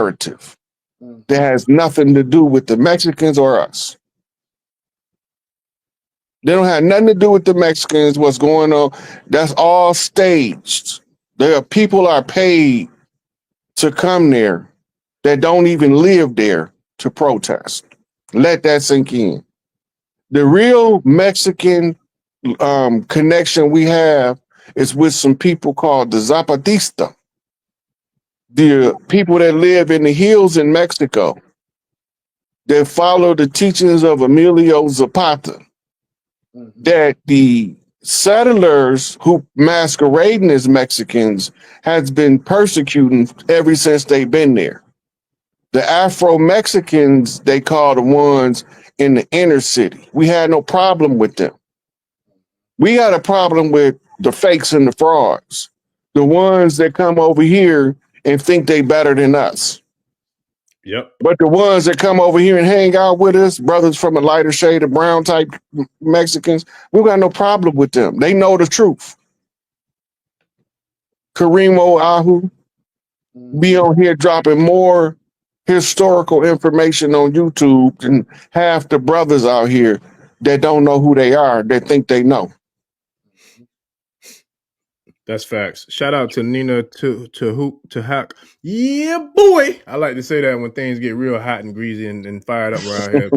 narrative that has nothing to do with the Mexicans or us. They don't have nothing to do with the Mexicans, what's going on. That's all staged. People are paid to come there that don't even live there to protest. Let that sink in. The real Mexican connection we have is with some people called the Zapatista, the people that live in the hills in Mexico that follow the teachings of Emilio Zapata, that the settlers who masquerading as Mexicans has been persecuting ever since they've been there. The Afro-Mexicans, they call the ones in the inner city. We had no problem with them. We had a problem with the fakes and the frauds, the ones that come over here and think they better than us. Yep. But the ones that come over here and hang out with us, brothers from a lighter shade of brown type Mexicans, we got no problem with them. They know the truth. Kareem Oahu be on here dropping more historical information on YouTube than half the brothers out here that don't know who they are, that think they know. That's facts. Shout out to Nina to Hack. Yeah, boy. I like to say that when things get real hot and greasy and fired up around here.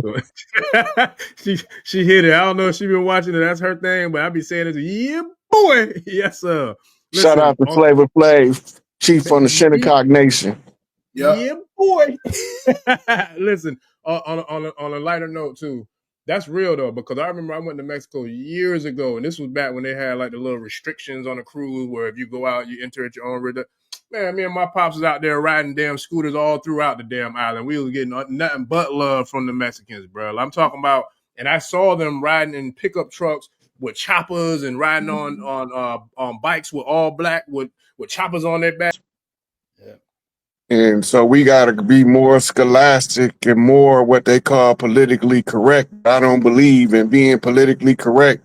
So she hit it. I don't know if she been watching it. That's her thing, but I be saying it. Yeah, boy. Yes, sir. Listen, shout out to Flavor Flav, chief on the Shinnecock Nation. Yeah, boy. Listen, on a lighter note too. That's real though, because I remember I went to Mexico years ago, and this was back when they had like the little restrictions on the cruise where if you go out, you enter at your own risk. Man, me and my pops was out there riding damn scooters all throughout the damn island. We was getting nothing but love from the Mexicans, bro. I'm talking about, and I saw them riding in pickup trucks with choppers and riding on bikes with all black with choppers on their back. And so we got to be more scholastic and more what they call politically correct. I don't believe in being politically correct,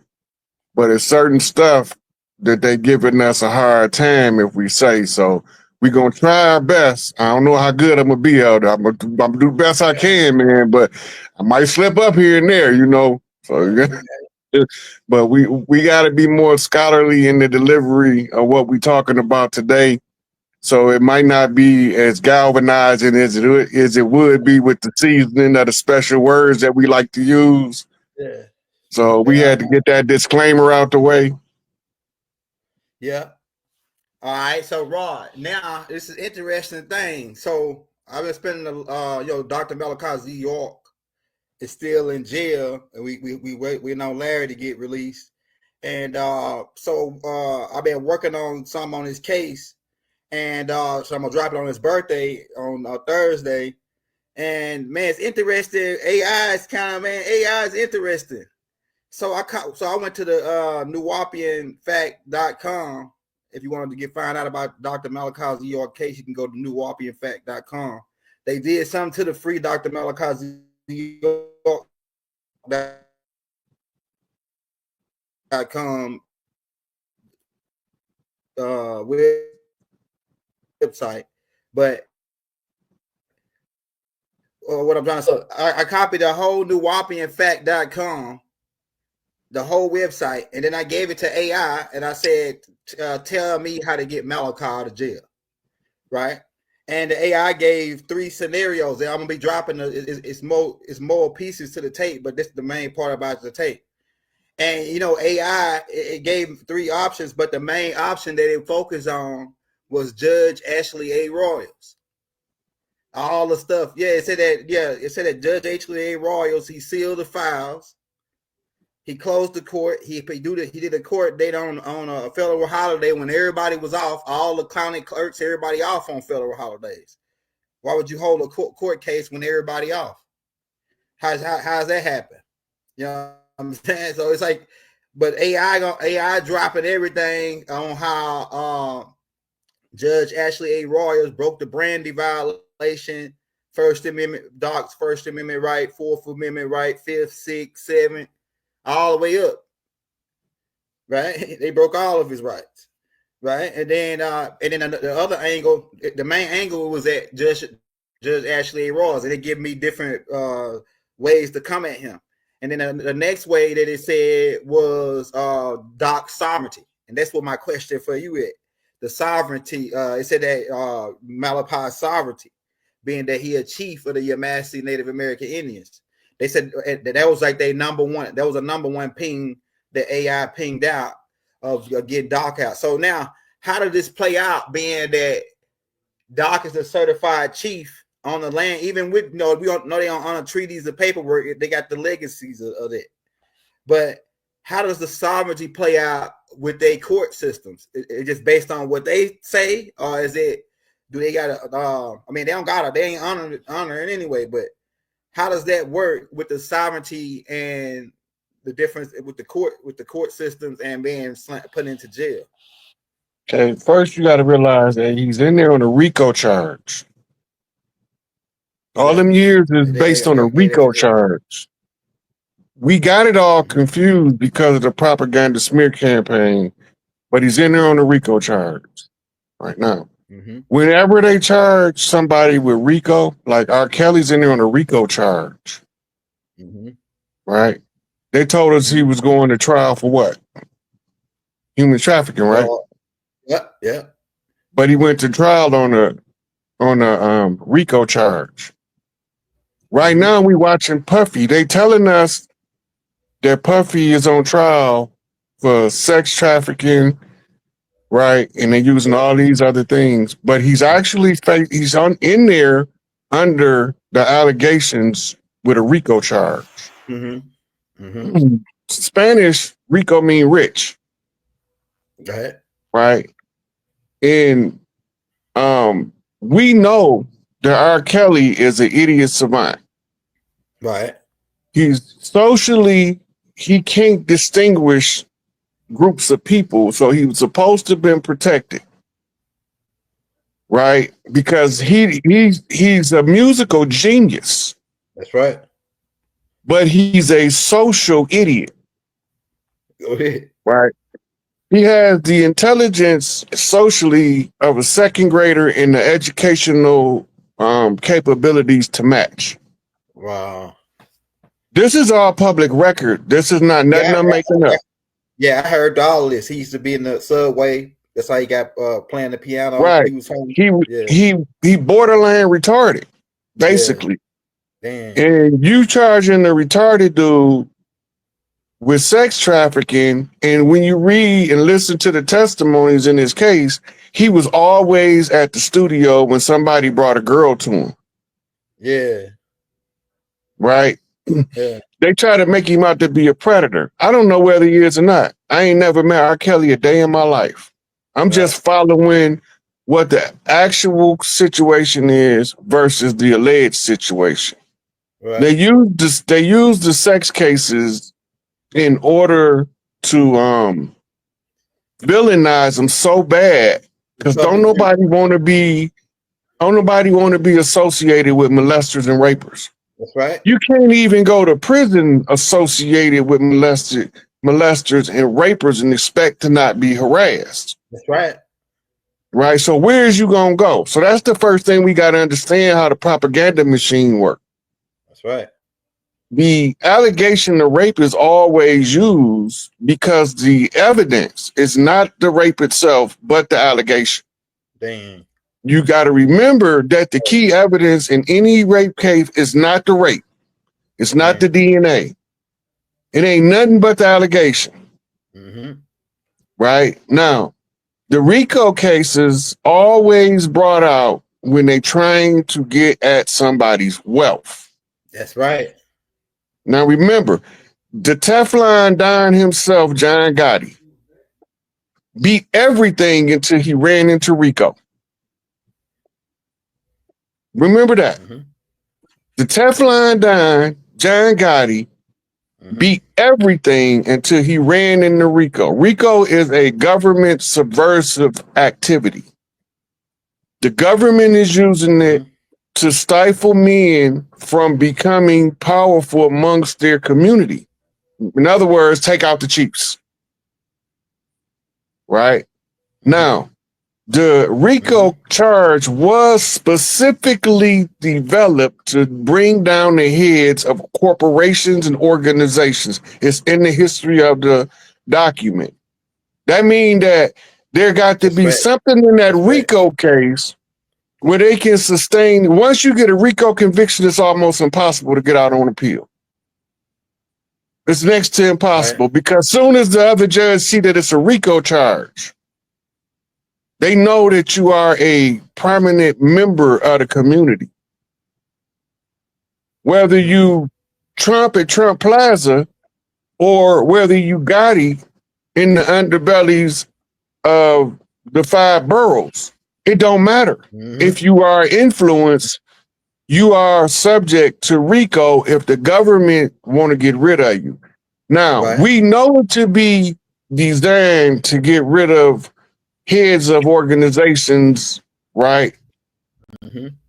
but it's certain stuff that they giving us a hard time if we say so. We're going to try our best. I don't know how good I'm going to be out there. I'm going to do the best I can, man, but I might slip up here and there, you know. So, but we got to be more scholarly in the delivery of what we're talking about today. So it might not be as galvanizing as it would be with the seasoning of the special words that we like to use. Yeah. So we had to get that disclaimer out the way. Yeah. All right. So Rod, now this is an interesting thing. So I've been spending Dr. Malachi York is still in jail, and we waiting on Larry to get released. And so I've been working on some on his case. And so I'm gonna drop it on his birthday on Thursday. And man, it's interesting. AI is interesting. So I went to the NEGPIFOR.com. If you wanted to find out about Dr. Malachi's York case, you can go to NEGPIFOR.com. They did something to the free Dr. Malachi's York.com website, but what I'm trying to say, I copied the whole NEGPIFOR.com, the whole website, and then I gave it to AI, and I said, "Tell me how to get Malachi out of jail," right? And the AI gave 3 scenarios. And I'm gonna be dropping it's more pieces to the tape, but this is the main part about the tape. And AI it gave 3 options, but the main option that it focused on was Judge Ashley A. Royals. All the stuff. It said that Judge Ashley A. Royals, he sealed the files. He closed the court. He did a court date on a federal holiday when everybody was off. All the county clerks, everybody off on federal holidays. Why would you hold a court case when everybody off? How's that happen? You know what I'm saying? So it's like, but AI dropping everything on how Judge Ashley A. Royals broke the Brandy violation, First Amendment, Doc's First Amendment right, Fourth Amendment right, Fifth, Sixth, Seventh, all the way up. Right? They broke all of his rights. Right? And then the other angle, the main angle was that Judge Judge Ashley Ross, and it give me different ways to come at him. And then the next way that it said was Doc sovereignty, and that's what my question for you is. The sovereignty, it said that Malachi's sovereignty, being that he a chief of the Yamasee Native American Indians. They said that was like their number one. That was a number one ping that AI pinged out of getting Doc out. So now, how did this play out? Being that Doc is a certified chief on the land, even with we don't know they on treaties of paperwork. They got the legacies of it. But how does the sovereignty play out with their court systems? It just based on what they say, or is it? Do they got to? I mean, they don't got to. They ain't honoring anyway. But how does that work with the sovereignty and the difference with the court systems and being put into jail? Okay, first you got to realize that he's in there on a RICO charge. All them years is based on a RICO charge. We got it all confused because of the propaganda smear campaign, but he's in there on a RICO charge right now. Whenever they charge somebody with RICO, like R. Kelly's in there on a RICO charge, right? They told us he was going to trial for what? Human trafficking, right? Yeah. But he went to trial on a RICO charge. Right now, we watching Puffy. They telling us that Puffy is on trial for sex trafficking, right? And they're using all these other things, but he's actually in there under the allegations with a RICO charge. Spanish RICO mean rich, right? And we know that R. Kelly is an idiot savant. Right. He's socially, he can't distinguish groups of people, so he was supposed to have been protected, right? Because he's a musical genius. That's right. But he's a social idiot. Go ahead. Right? He has the intelligence socially of a second grader and the educational capabilities to match. Wow. This is all public record. This is not nothing I'm making up. Yeah, I heard all this. He used to be in the subway. That's how he got playing the piano. Right. He borderline retarded, basically. Yeah. And you charging the retarded dude with sex trafficking, and when you read and listen to the testimonies in his case, he was always at the studio when somebody brought a girl to him. Yeah. Right? Yeah. They try to make him out to be a predator. I don't know whether he is or not. I ain't never met R. Kelly a day in my life. I'm just following what the actual situation is versus the alleged situation. Right. They use the sex cases in order to villainize them so bad, because don't nobody want to be associated with molesters and rapers. That's right. You can't even go to prison associated with molesters and rapers and expect to not be harassed. That's right. Right. So where is you gonna go? So that's the first thing we got to understand, how the propaganda machine works. That's right. The allegation of rape is always used because the evidence is not the rape itself, but the allegation. Dang. You got to remember that the key evidence in any rape case is not the rape. It's not the DNA. It ain't nothing but the allegation. Right? Now, the RICO cases always brought out when they trying to get at somebody's wealth. That's right. Now remember, the Teflon Don himself, John Gotti, beat everything until he ran into RICO. Remember that. The Teflon Don, John Gotti, beat everything until he ran into RICO. RICO is a government subversive activity. The government is using it to stifle men from becoming powerful amongst their community. In other words, take out the chiefs. Right? Now, The RICO charge was specifically developed to bring down the heads of corporations and organizations. It's in the history of the document. That means that there got to be something in that RICO case where they can sustain. Once you get a RICO conviction, it's almost impossible to get out on appeal. It's next to impossible because soon as the other judge see that it's a RICO charge, they know that you are a prominent member of the community. Whether you Trump at Trump Plaza or whether you Gotti in the underbellies of the 5 boroughs, it don't matter. If you are influenced, you are subject to RICO if the government want to get rid of you. Now, we know it to be designed to get rid of heads of organizations, right?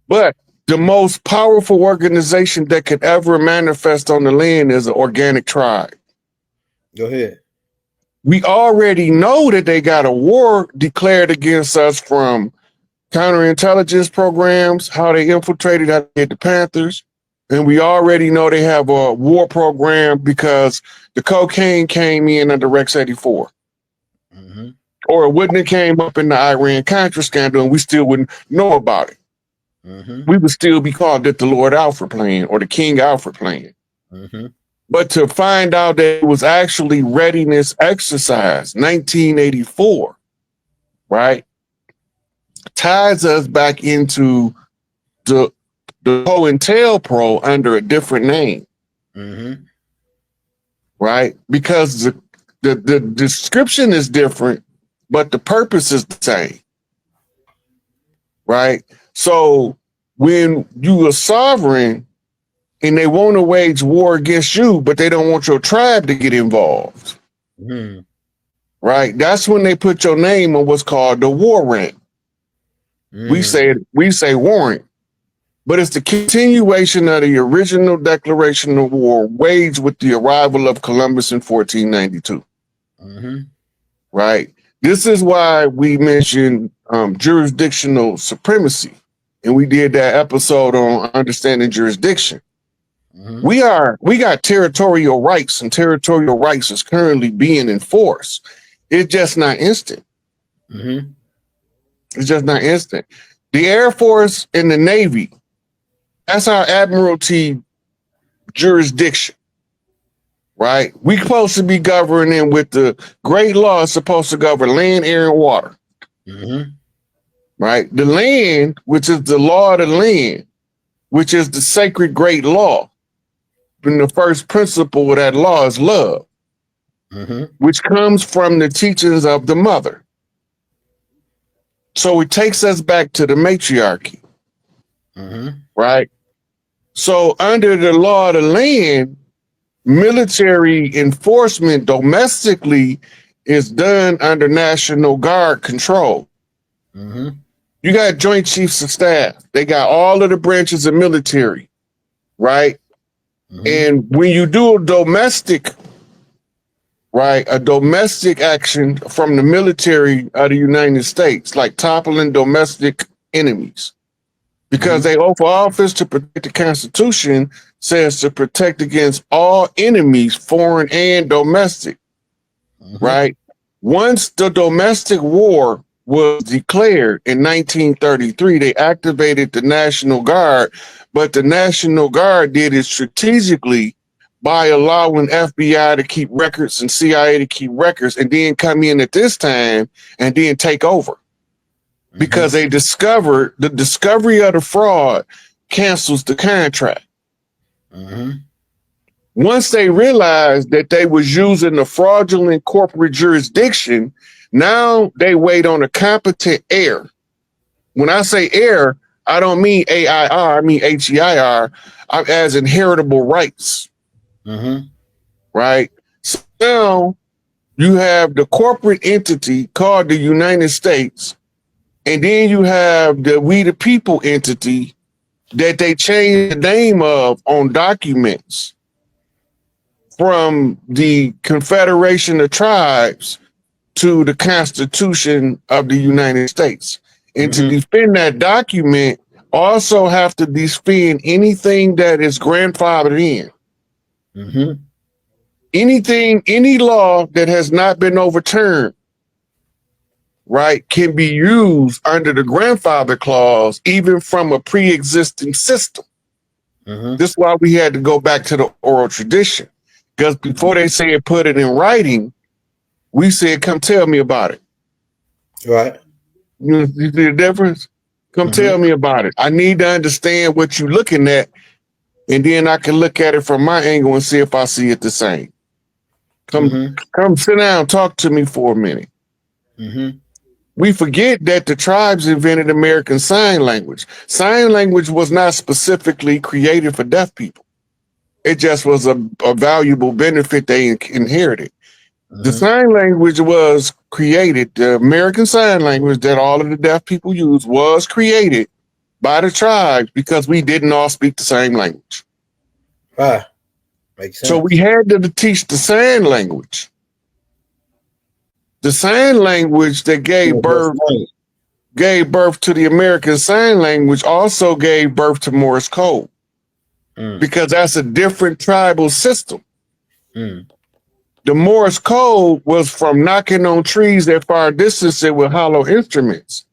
But the most powerful organization that could ever manifest on the land is an organic tribe. Go ahead. We already know that they got a war declared against us from counterintelligence programs, how they infiltrated, how they hit the Panthers. And we already know they have a war program because the cocaine came in under Rex 84. Or it wouldn't have came up in the Iran-Contra scandal and we still wouldn't know about it. We would still be called it the Lord Alfred plan or the King Alfred plan. But to find out that it was actually readiness exercise, 1984, right, ties us back into the COINTELPRO under a different name, right? Because the description is different, but the purpose is the same, right? So when you are sovereign and they want to wage war against you, but they don't want your tribe to get involved, right? That's when they put your name on what's called the war rant. We say warrant, but it's the continuation of the original declaration of war waged with the arrival of Columbus in 1492, right? This is why we mentioned jurisdictional supremacy, and we did that episode on understanding jurisdiction. We got territorial rights, and territorial rights is currently being enforced. It's just not instant. It's just not instant. The Air Force and the Navy, that's our admiralty jurisdiction, right? We supposed to be governing with the great law is supposed to govern land, air, and water, right? The land, which is the law of the land, which is the sacred great law. And the first principle of that law is love, which comes from the teachings of the mother. So it takes us back to the matriarchy, right? So under the law of the land, military enforcement domestically is done under National Guard control. You got Joint Chiefs of Staff. They got all of the branches of military, right? And when you do a domestic, right, a domestic action from the military of the United States, like toppling domestic enemies, because they oath of office to protect the Constitution says to protect against all enemies, foreign and domestic, right? Once the domestic war was declared in 1933, they activated the National Guard, but the National Guard did it strategically by allowing FBI to keep records and CIA to keep records and then come in at this time and then take over. Because they discovered the discovery of the fraud cancels the contract. Once they realized that they was using the fraudulent corporate jurisdiction, now they wait on a competent heir. When I say heir, I don't mean AIR, I mean HEIR, as inheritable rights. Right? So now you have the corporate entity called the United States, and then you have the We the People entity that they changed the name of on documents from the Confederation of Tribes to the Constitution of the United States. And to defend that document, also have to defend anything that is grandfathered in. Anything, any law that has not been overturned, right, can be used under the grandfather clause, even from a pre-existing system. This is why we had to go back to the oral tradition. Because before they said put it in writing, we said, come tell me about it. Right. You see the difference? Come tell me about it. I need to understand what you're looking at, and then I can look at it from my angle and see if I see it the same. Come sit down, talk to me for a minute. We forget that the tribes invented American Sign Language. Sign language was not specifically created for deaf people. It just was a valuable benefit they inherited. The sign language was created, the American Sign Language that all of the deaf people use was created by the tribes because we didn't all speak the same language. Makes sense. So we had to teach the sign language. The sign language that gave birth to the American Sign Language also gave birth to Morse code because that's a different tribal system. The Morse code was from knocking on trees at far distances with hollow instruments,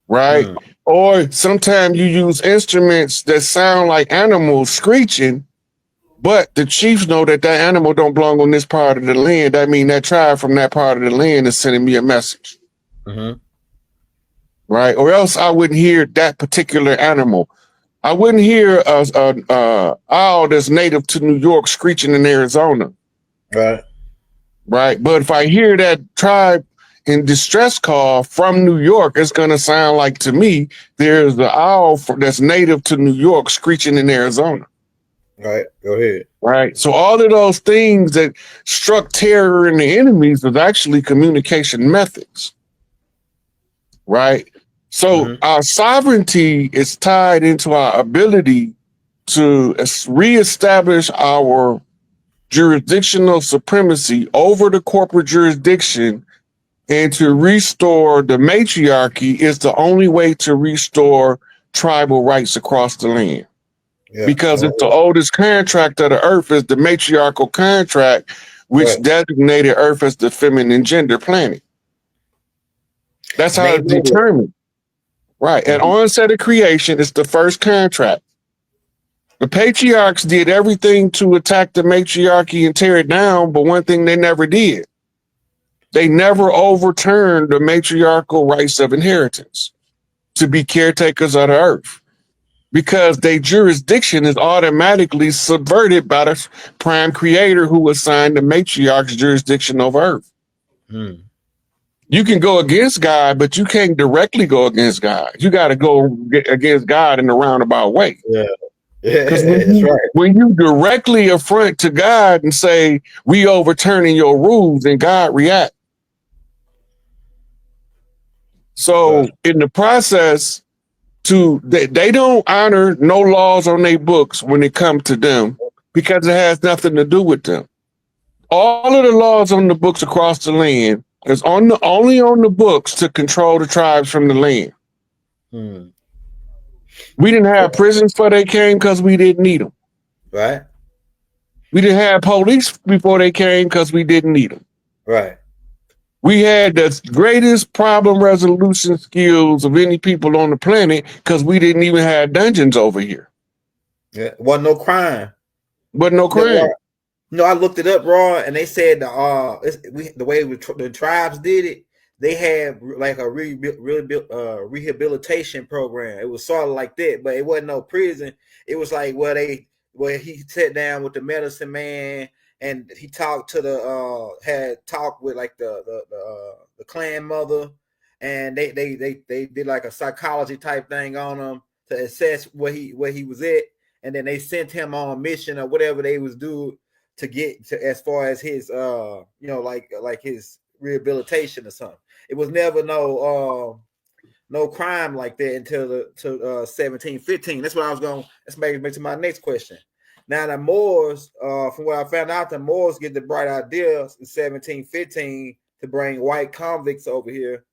right? Or sometimes you use instruments that sound like animals screeching, but the chiefs know that that animal don't belong on this part of the land. That means that tribe from that part of the land is sending me a message, right? Or else I wouldn't hear that particular animal. I wouldn't hear a owl that's native to New York screeching in Arizona. Right. But if I hear that tribe in distress call from New York, it's going to sound like to me, there's the owl that's native to New York screeching in Arizona. Right. Go ahead. Right. So all of those things that struck terror in the enemies was actually communication methods. Right. So our sovereignty is tied into our ability to reestablish our jurisdictional supremacy over the corporate jurisdiction and to restore the matriarchy is the only way to restore tribal rights across the land. Because it's the oldest contract of the earth is the matriarchal contract, which designated Earth as the feminine gender planet. That's how it's determined. Right. At onset of creation, it's the first contract. The patriarchs did everything to attack the matriarchy and tear it down, but one thing they never did. They never overturned the matriarchal rights of inheritance to be caretakers of the earth because their jurisdiction is automatically subverted by the prime creator who assigned the matriarch's jurisdiction over earth. You can go against God, but you can't directly go against God. You got to go against God in a roundabout way. Because when you directly affront to God and say, we overturning your rules, then God react. So in the process, they don't honor no laws on their books when it comes to them because it has nothing to do with them. All of the laws on the books across the land is only on the books to control the tribes from the land. We didn't have prisons before they came because we didn't need them. Right. We didn't have police before they came because we didn't need them. Right. We had the greatest problem resolution skills of any people on the planet because we didn't even have dungeons over here. Wasn't no crime. Wasn't no crime. No, I looked it up, Raw, and they said the way the tribes did it, they had like a rehabilitation program. It was sort of like that, but it wasn't no prison. It was like where he sat down with the medicine man and he talked to had talked with like the clan mother, and they did like a psychology type thing on him to assess where he was at, and then they sent him on a mission or whatever they was doing to get to as far as his like his rehabilitation or something. It was never no crime like that until 1715. That's what I was going. Let's make to my next question. Now the Moors, from what I found out, the Moors get the bright idea in 1715 to bring white convicts over here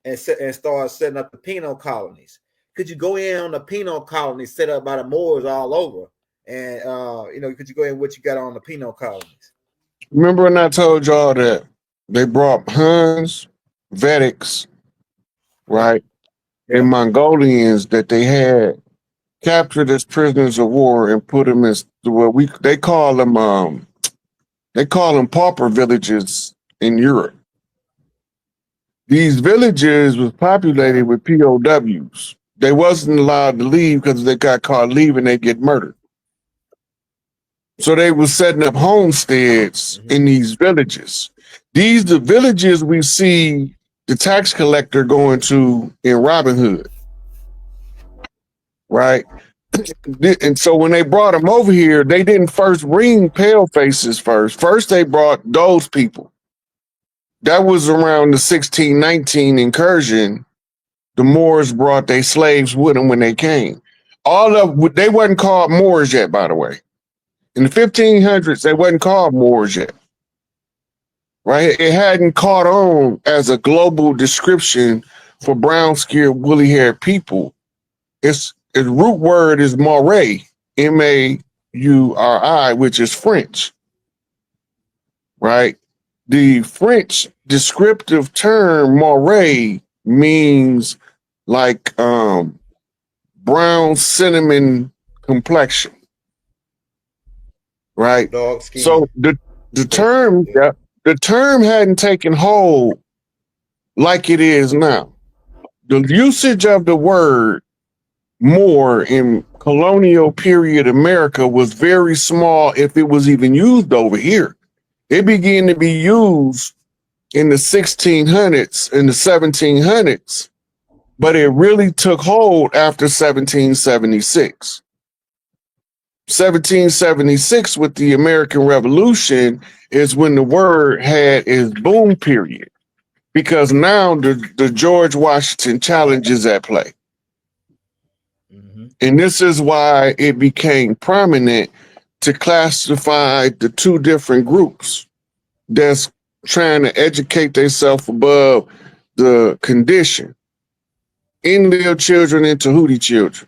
and start setting up the penal colonies. Could you go in on the penal colonies set up by the Moors all over? And could you go in what you got on the penal colonies? Remember when I told y'all that they brought Huns, Vedics, right, Yeah. and Mongolians that they had captured as prisoners of war and put them in they call them pauper villages in Europe. These villages was populated with POWs. They wasn't allowed to leave because if they got caught leaving, they get murdered. So they were setting up homesteads in these villages. These the villages we see the tax collector going to in Robin Hood, right? And so when they brought them over here, they didn't first bring pale faces first. First, they brought those people. That was around the 1619 incursion. The Moors brought their slaves with them when they came. They wasn't called Moors yet, by the way. In the 1500s, they wasn't called Moors yet, right? It hadn't caught on as a global description for brown-skinned, woolly-haired people. Its root word is Mauri, M-A-U-R-I, which is French, right? The French descriptive term Mauri means like brown cinnamon complexion, right? Dog skin. So the term hadn't taken hold like it is now. The usage of the word Moor in colonial period America was very small, if it was even used over here. It began to be used in the 1600s, in the 1700s, but it really took hold after 1776. 1776 with the American Revolution is when the word had its boom period, because now the George Washington challenge is at play. And this is why it became prominent to classify the two different groups that's trying to educate themselves above the condition. Inlil children and Tahuti children.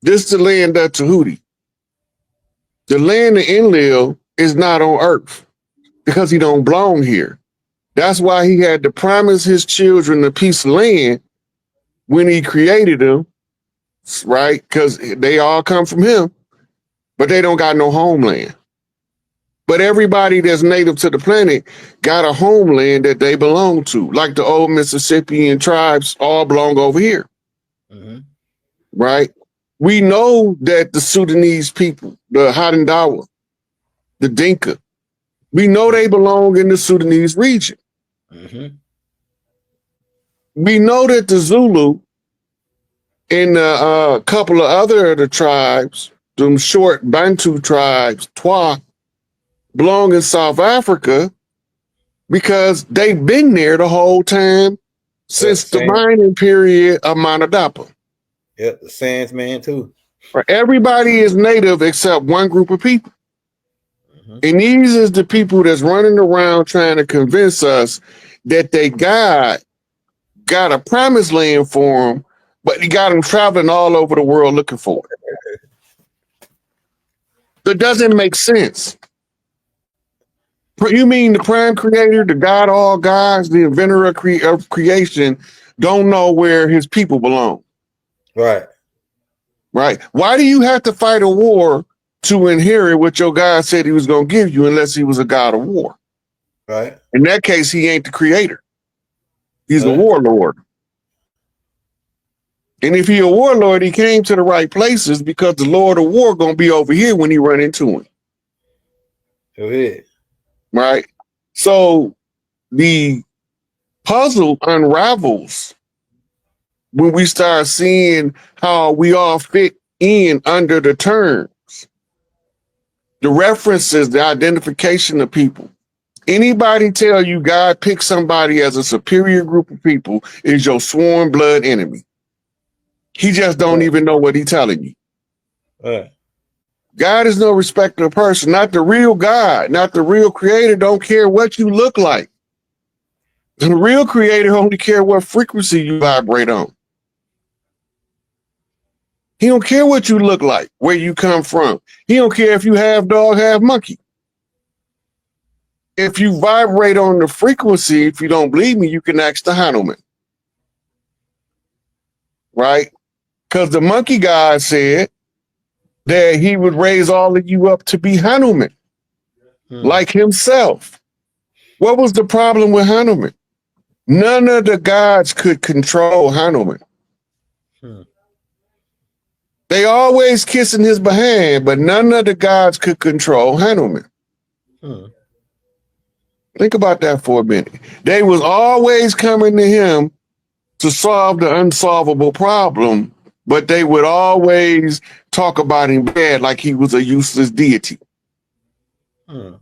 This is the land of Tahuti. The land of Enlil is not on earth because he don't belong here. That's why he had to promise his children a piece of land when he created them, right? Because they all come from him, but they don't got no homeland. But everybody that's native to the planet got a homeland that they belong to, like the old Mississippian tribes all belong over here, right? We know that the Sudanese people, the Hadendawa, the Dinka, we know they belong in the Sudanese region. We know that the Zulu and a couple of other of the tribes, them short Bantu tribes, Twa, belong in South Africa because they've been there the whole time since the mining period of Manadapa. Yep, the Sands man too. Everybody is native except one group of people. And these is the people that's running around trying to convince us that they got a promised land for them, but he got them traveling all over the world looking for it. That doesn't make sense. You mean the prime creator, the God of all gods, the inventor of creation, don't know where his people belong? Right. Right. Why do you have to fight a war to inherit what your God said he was going to give you unless he was a God of war? Right. In that case, he ain't the creator. He's a warlord. And if he a warlord, he came to the right places because the Lord of War going to be over here when he run into him. Go ahead. Right. So the puzzle unravels when we start seeing how we all fit in under the terms, the references, the identification of people. Anybody tell you God picked somebody as a superior group of people is your sworn blood enemy. He just don't even know what he's telling you. God is no respecter of person. Not the real God, not the real creator don't care what you look like. The real creator only care what frequency you vibrate on. He don't care what you look like, where you come from. He don't care if you half dog, half monkey. If you vibrate on the frequency, if you don't believe me, you can ask the Hanuman. Right? Because the monkey god said that he would raise all of you up to be Hanuman, like himself. What was the problem with Hanuman? None of the gods could control Hanuman. They always kissing his behind, but none of the gods could control Hanuman. Think about that for a minute. They was always coming to him to solve the unsolvable problem, but they would always talk about him bad like he was a useless deity. And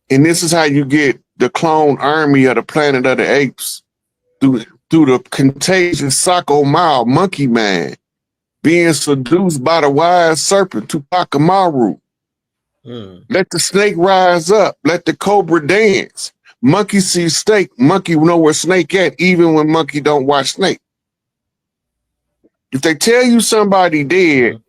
this is how you get the clone army of the Planet of the Apes through the contagious Sako Mao monkey man being seduced by the wise serpent Tupac Amaru. Let the snake rise up. Let the cobra dance. Monkey sees snake. Monkey know where snake at, even when monkey don't watch snake. If they tell you somebody dead,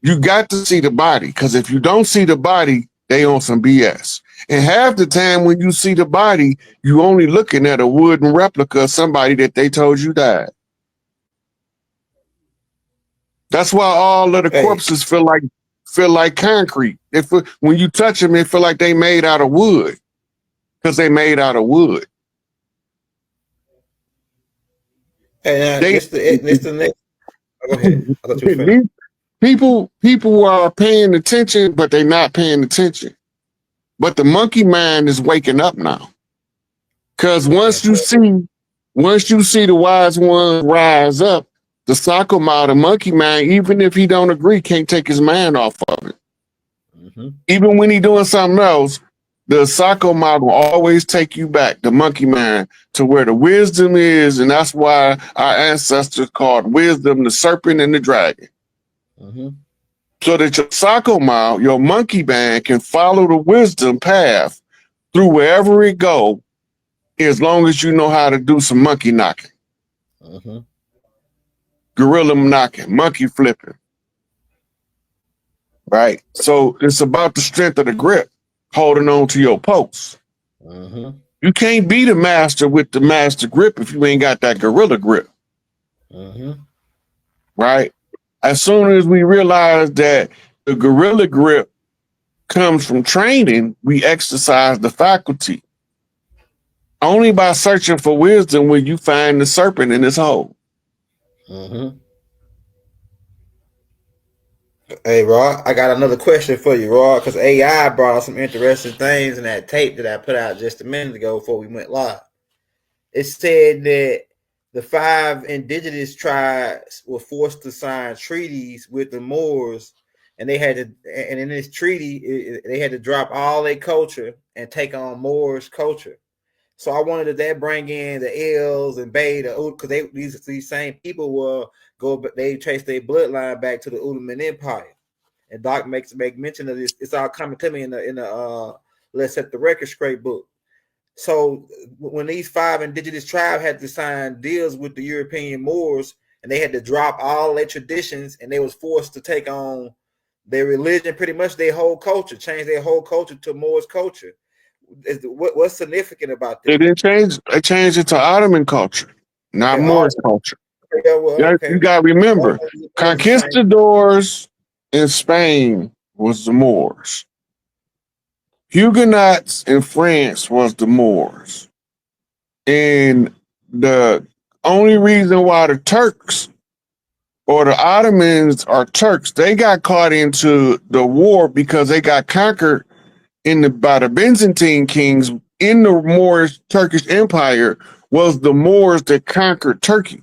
you got to see the body. Because if you don't see the body, they on some BS. And half the time when you see the body, you only looking at a wooden replica of somebody that they told you died. That's why all of the corpses feel like concrete. When you touch them, it feel like they made out of wood. Because they made out of wood. And this the next. Go ahead. I thought you were finished. People are paying attention, but they're not paying attention. But the monkey mind is waking up now. Because once you see the wise ones rise up, the Sakuma, the monkey mind, even if he don't agree, can't take his mind off of it. Even when he doing something else, the Sakuma will always take you back, the monkey mind, to where the wisdom is, and that's why our ancestors called wisdom the serpent and the dragon. So that your Sakuma, your monkey mind, can follow the wisdom path through wherever it go, as long as you know how to do some monkey knocking. Gorilla knocking, monkey flipping. Right? So it's about the strength of the grip, holding on to your post. You can't be the master with the master grip if you ain't got that gorilla grip. Right? As soon as we realize that the gorilla grip comes from training, we exercise the faculty. Only by searching for wisdom will you find the serpent in his hole. Hey, Rod, I got another question for you, Rod, because AI brought out some interesting things in that tape that I put out just a minute ago before we went live. It said that the 5 indigenous tribes were forced to sign treaties with the Moors, and they had to, and in this treaty, they had to drop all their culture and take on Moors culture. So I wanted that bring in the L's and Bay, because these same people they trace their bloodline back to the Ottoman Empire. And Doc make mention of this. It's all coming to me in the Let's Set the Record Straight book. So when these 5 indigenous tribes had to sign deals with the European Moors, and they had to drop all their traditions, and they was forced to take on their religion, pretty much their whole culture, change their whole culture to Moors culture. What's significant about this? They didn't change. They changed it to Ottoman culture, not Moorish culture. You got to remember, conquistadors in Spain was the Moors. Huguenots in France was the Moors. And the only reason why the Turks or the Ottomans are Turks, they got caught into the war because they got conquered by the Byzantine kings in the Moorish Turkish Empire. Was the Moors that conquered Turkey.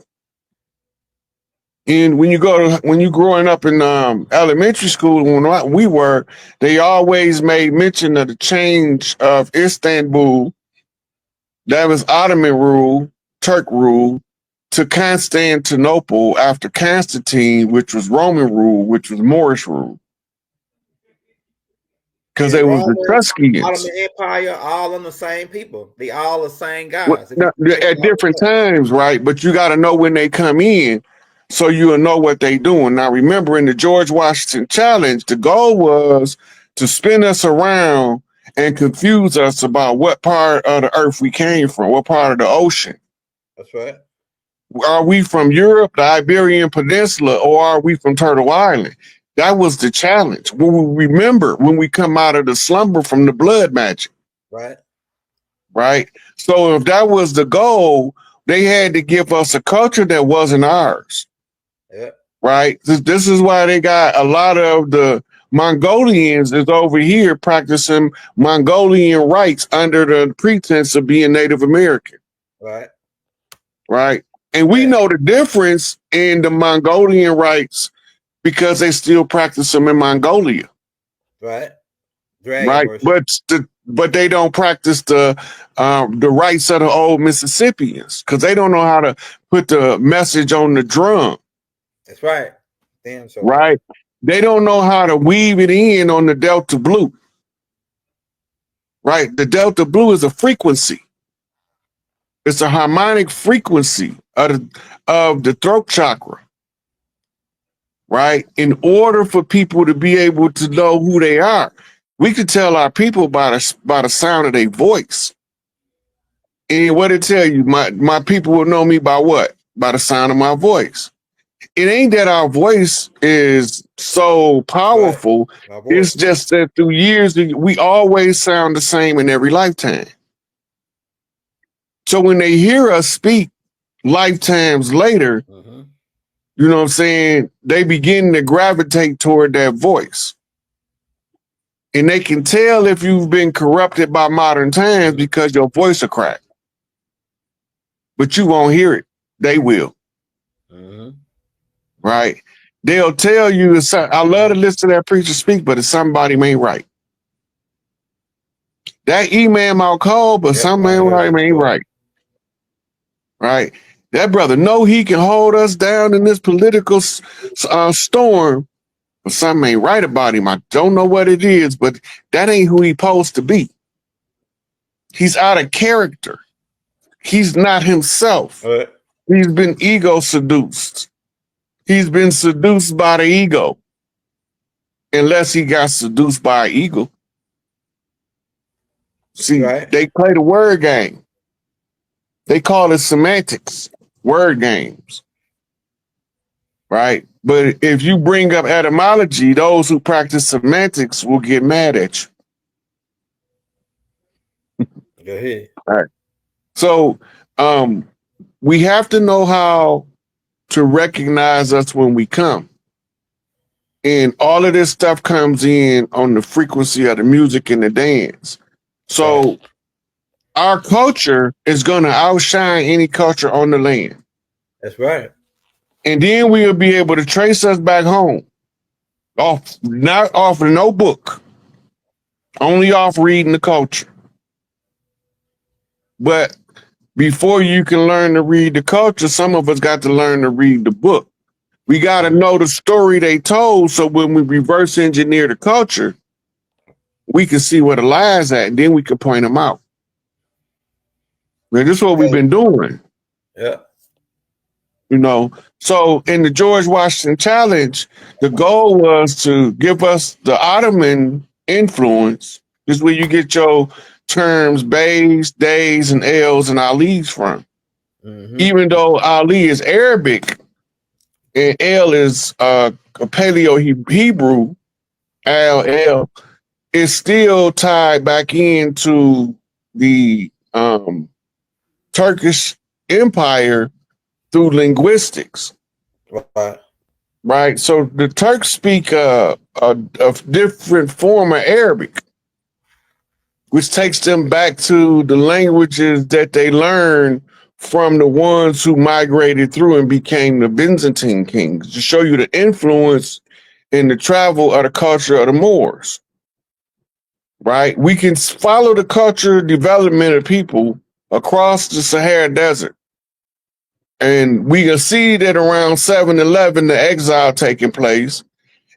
And when you growing up in elementary school, when we were, they always made mention of the change of Istanbul, that was Ottoman rule, Turk rule, to Constantinople after Constantine, which was Roman rule, which was Moorish rule. because they was the Romans, Tuscans. Ottoman Empire, all on the same people. They all the same guys. At different times, right? But you got to know when they come in, so you'll know what they doing. Now, remember, in the George Washington Challenge, the goal was to spin us around and confuse us about what part of the earth we came from, what part of the ocean. That's right. Are we from Europe, the Iberian Peninsula, or are we from Turtle Island? That was the challenge. We remember when we come out of the slumber from the blood magic. Right. Right. So if that was the goal, they had to give us a culture that wasn't ours. Yeah. Right. This is why they got a lot of the Mongolians is over here practicing Mongolian rites under the pretense of being Native American. Right. Right. And we know the difference in the Mongolian rites because they still practice them in Mongolia. Right. Right. But they don't practice the rights of the old Mississippians because they don't know how to put the message on the drum. That's right. Damn. So right. They don't know how to weave it in on the Delta Blue. Right. The Delta Blue is a frequency. It's a harmonic frequency of the throat chakra. Right. In order for people to be able to know who they are, we could tell our people by the sound of their voice. And what it tell you, my people will know me by what? By the sound of my voice. It ain't that our voice is so powerful. Right. It's just that through years, we always sound the same in every lifetime. So when they hear us speak lifetimes later, you know what I'm saying? They begin to gravitate toward that voice. And they can tell if you've been corrupted by modern times because your voice will crack. But you won't hear it. They will. Right? They'll tell you, I love to listen to that preacher speak, but it's somebody ain't right. That imam out cold, but somebody ain't right. Right? That brother know he can hold us down in this political storm, but something ain't right about him. I don't know what it is, but that ain't who he's supposed to be. He's out of character. He's not himself. Right. He's been ego seduced. He's been seduced by the ego. Unless he got seduced by an eagle. See, They play the word game. They call it semantics, word games. Right? But if you bring up etymology, those who practice semantics will get mad at you. Go ahead. All right. So we have to know how to recognize us when we come. And all of this stuff comes in on the frequency of the music and the dance. So our culture is going to outshine any culture on the land. That's right. And then we'll be able to trace us back home. Not off of no book. Only off reading the culture. But before you can learn to read the culture, some of us got to learn to read the book. We got to know the story they told, so when we reverse engineer the culture, we can see where the lies at, and then we can point them out. Man, this is what we've been doing. Yeah. You know, so in the George Washington Challenge, the goal was to give us the Ottoman influence. This is where you get your terms Bays, Days, and L's and Ali's from. Even though Ali is Arabic, and L is a Paleo Hebrew, L is still tied back into the Turkish Empire through linguistics. Right. So the Turks speak a different form of Arabic, which takes them back to the languages that they learned from the ones who migrated through and became the Byzantine kings, to show you the influence in the travel of the culture of the Moors. Right? We can follow the culture development of people across the Sahara Desert. And we can see that around 711, the exile taking place.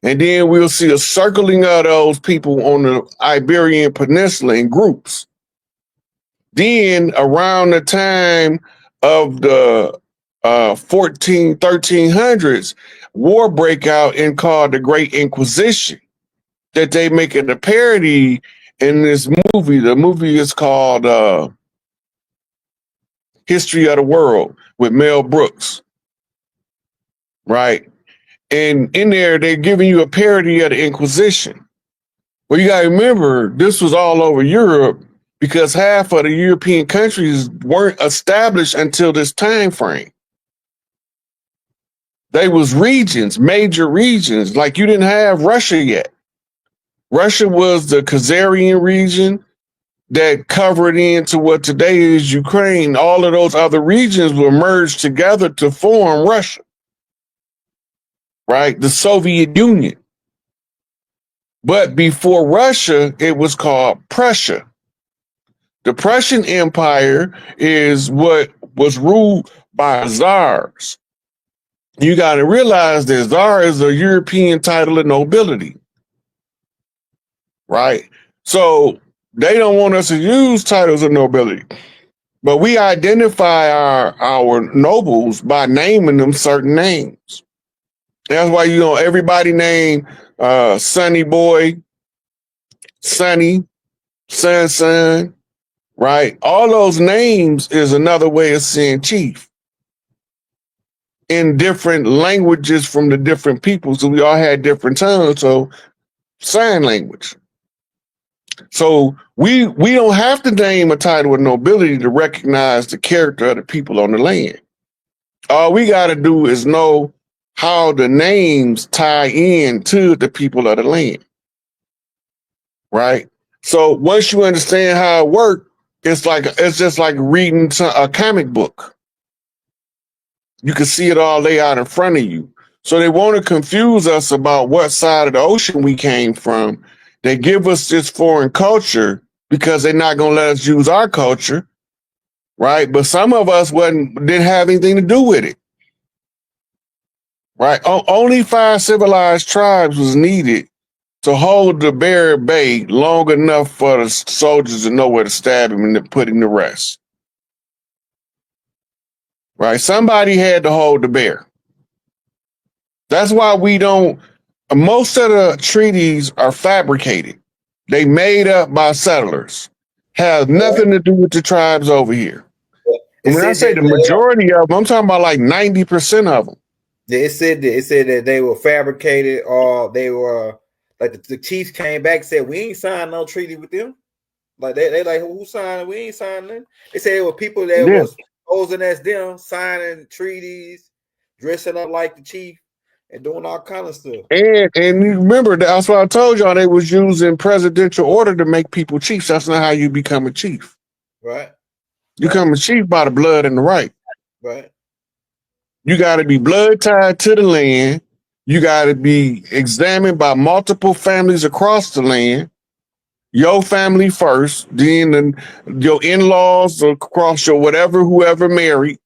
And then we'll see a circling of those people on the Iberian Peninsula in groups. Then around the time of the 1300s, war break out and called the Great Inquisition, that they make it a parody in this movie. The movie is called History of the World with Mel Brooks, right? And in there, they're giving you a parody of the Inquisition. Well, you got to remember, this was all over Europe because half of the European countries weren't established until this time frame. They was regions, major regions, like you didn't have Russia yet. Russia was the Khazarian region that covered into what today is Ukraine. All of those other regions were merged together to form Russia, right? The Soviet Union. But before Russia, it was called Prussia. The Prussian Empire is what was ruled by czars. You got to realize that czar is a European title of nobility, right? So they don't want us to use titles of nobility, but we identify our nobles by naming them certain names. That's why, you know, everybody name Sonny Boy, Sonny, Son, right? All those names is another way of saying chief in different languages from the different peoples. So we all had different tongues, so sign language. So we don't have to name a title of nobility to recognize the character of the people on the land. All we got to do is know how the names tie in to the people of the land, right? So once you understand how it works, it's just like reading a comic book. You can see it all lay out in front of you. So they want to confuse us about what side of the ocean we came from. They give us this foreign culture because they're not going to let us use our culture, right? But some of us didn't have anything to do with it, right? Only 5 civilized tribes was needed to hold the bear at bay long enough for the soldiers to know where to stab him and to put him to rest. Right? Somebody had to hold the bear. That's why most of the treaties are fabricated. They made up by settlers. Have nothing to do with the tribes over here. And when I say the majority of them, I'm talking about like 90% of them. It said that they were fabricated, or they were like the chiefs came back and said, we ain't signed no treaty with them. Like they like, who signed it? We ain't signed it. They said it were people that was posing as them, signing treaties, dressing up like the chief, and doing all kind of stuff. And you remember, that's why I told y'all they was using presidential order to make people chiefs. That's not how you become a chief. Right. You become a chief by the blood and the right. Right. You got to be blood tied to the land. You got to be examined by multiple families across the land. Your family first, then your in-laws across your whoever married.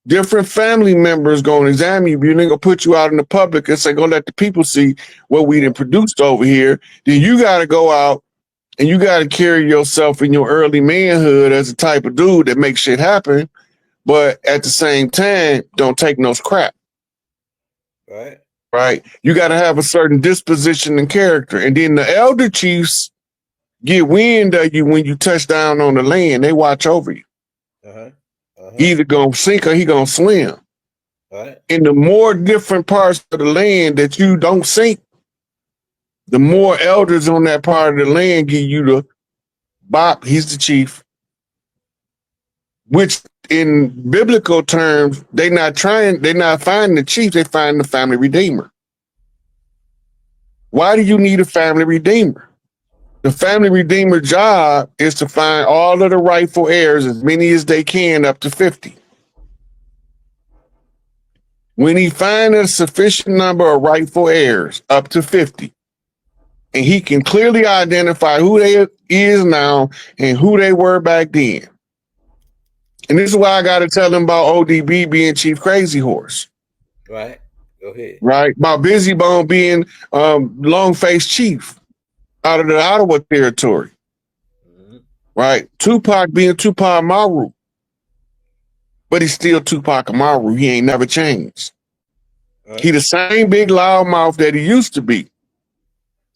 Different family members going to examine you. They're going to put you out in the public and say, go let the people see what we done produced over here. Then you got to go out and you got to carry yourself in your early manhood as a type of dude that makes shit happen. But at the same time, don't take no crap. Right. Right. You got to have a certain disposition and character. And then the elder chiefs get wind of you when you touch down on the land. They watch over you. He either gonna sink or he gonna swim. Right. And the more different parts of the land that you don't sink, the more elders on that part of the land give you the bop. He's the chief. Which in biblical terms, they're not finding the chief, they find the family redeemer. Why do you need a family redeemer? The family redeemer job is to find all of the rightful heirs, as many as they can, up to 50. When he finds a sufficient number of rightful heirs, up to 50, and he can clearly identify who they is now and who they were back then. And this is why I got to tell them about ODB being Chief Crazy Horse. Right. Go ahead. right? About Busy Bone being long face chief out of the Ottawa territory, right? Tupac being Tupac Amaru, but he's still Tupac Amaru. He ain't never changed. He the same big loudmouth that he used to be.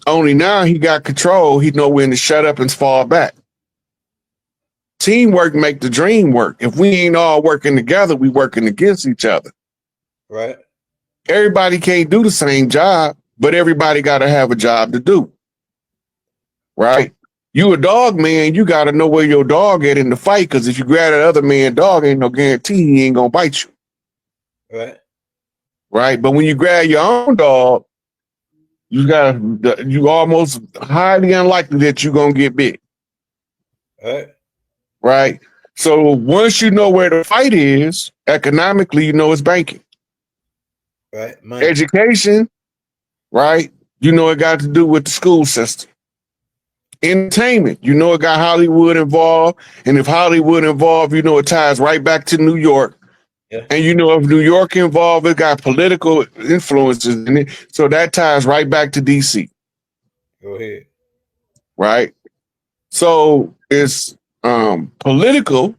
Only now he got control. He know when to shut up and fall back. Teamwork make the dream work. If we ain't all working together, we working against each other. Right. Everybody can't do the same job, but everybody got to have a job to do. Right? You a dog man, you got to know where your dog at in the fight, because if you grab that other man's dog, ain't no guarantee he ain't going to bite you. Right. Right? But when you grab your own dog, you almost highly unlikely that you're going to get bit. Right. Right? So once you know where the fight is, economically, you know it's banking. Right. Money. Education, right? You know it got to do with the school system. Entertainment, you know it got Hollywood involved. And if Hollywood involved, you know it ties right back to New York. Yeah. And you know if New York involved, it got political influences in it. So that ties right back to DC. Go ahead. Right? So it's political,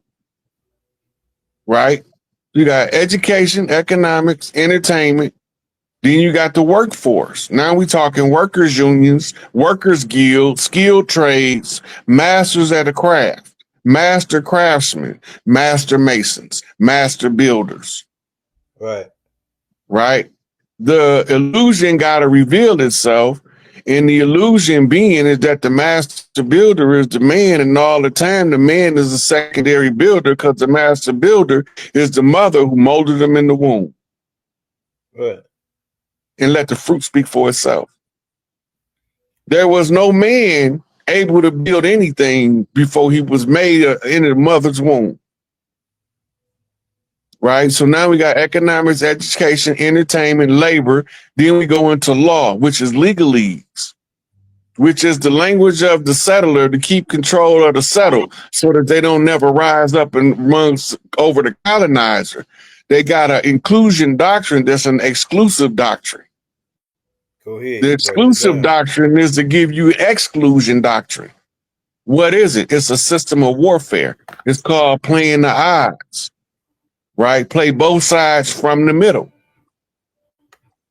right? You got education, economics, entertainment. Then you got the workforce. Now we talking workers unions, workers guilds, skilled trades, masters at a craft, master craftsmen, master masons, master builders. Right. Right? The illusion got to reveal itself. And the illusion being is that the master builder is the man, and all the time the man is a secondary builder, because the master builder is the mother who molded him in the womb. Right. And let the fruit speak for itself. There was no man able to build anything before he was made in the mother's womb. Right? So now we got economics, education, entertainment, labor. Then we go into law, which is legalese, which is the language of the settler to keep control of the settled so that they don't never rise up and amongst over the colonizer. They got an inclusion doctrine that's an exclusive doctrine. Go ahead. The exclusive doctrine is to give you exclusion doctrine. What is it? It's a system of warfare. It's called playing the odds, right? Play both sides from the middle,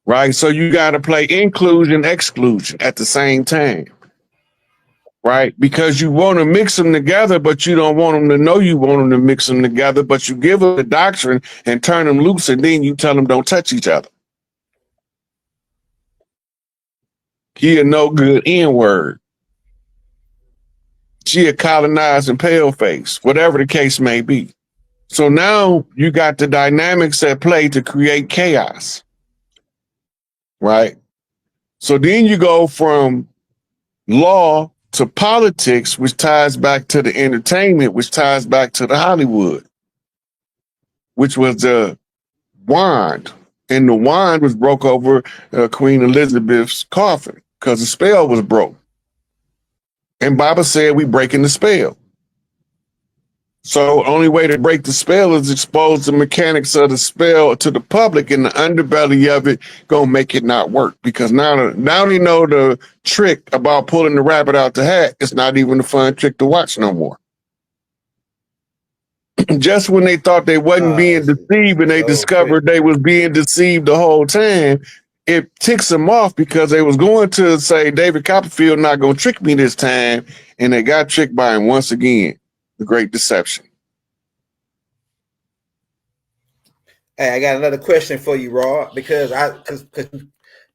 right? So you got to play inclusion, exclusion at the same time, right? Because you want to mix them together, but you don't want them to know you want them to mix them together, but you give them the doctrine and turn them loose, and then you tell them don't touch each other. He a no good N-word. She a colonizing pale face, whatever the case may be. So now you got the dynamics at play to create chaos, right? So then you go from law to politics, which ties back to the entertainment, which ties back to the Hollywood, which was the wand. And the wand was broke over Queen Elizabeth's coffin because the spell was broke. And Baba said we breaking the spell. So only way to break the spell is expose the mechanics of the spell to the public, and the underbelly of it gonna make it not work. Because now they know the trick about pulling the rabbit out the hat. It's not even a fun trick to watch no more. Just when they thought they wasn't being deceived and they discovered they was being deceived the whole time, it ticks them off because they was going to say David Copperfield not gonna trick me this time, and they got tricked by him once again. The Great Deception. Hey, I got another question for you, Raw, because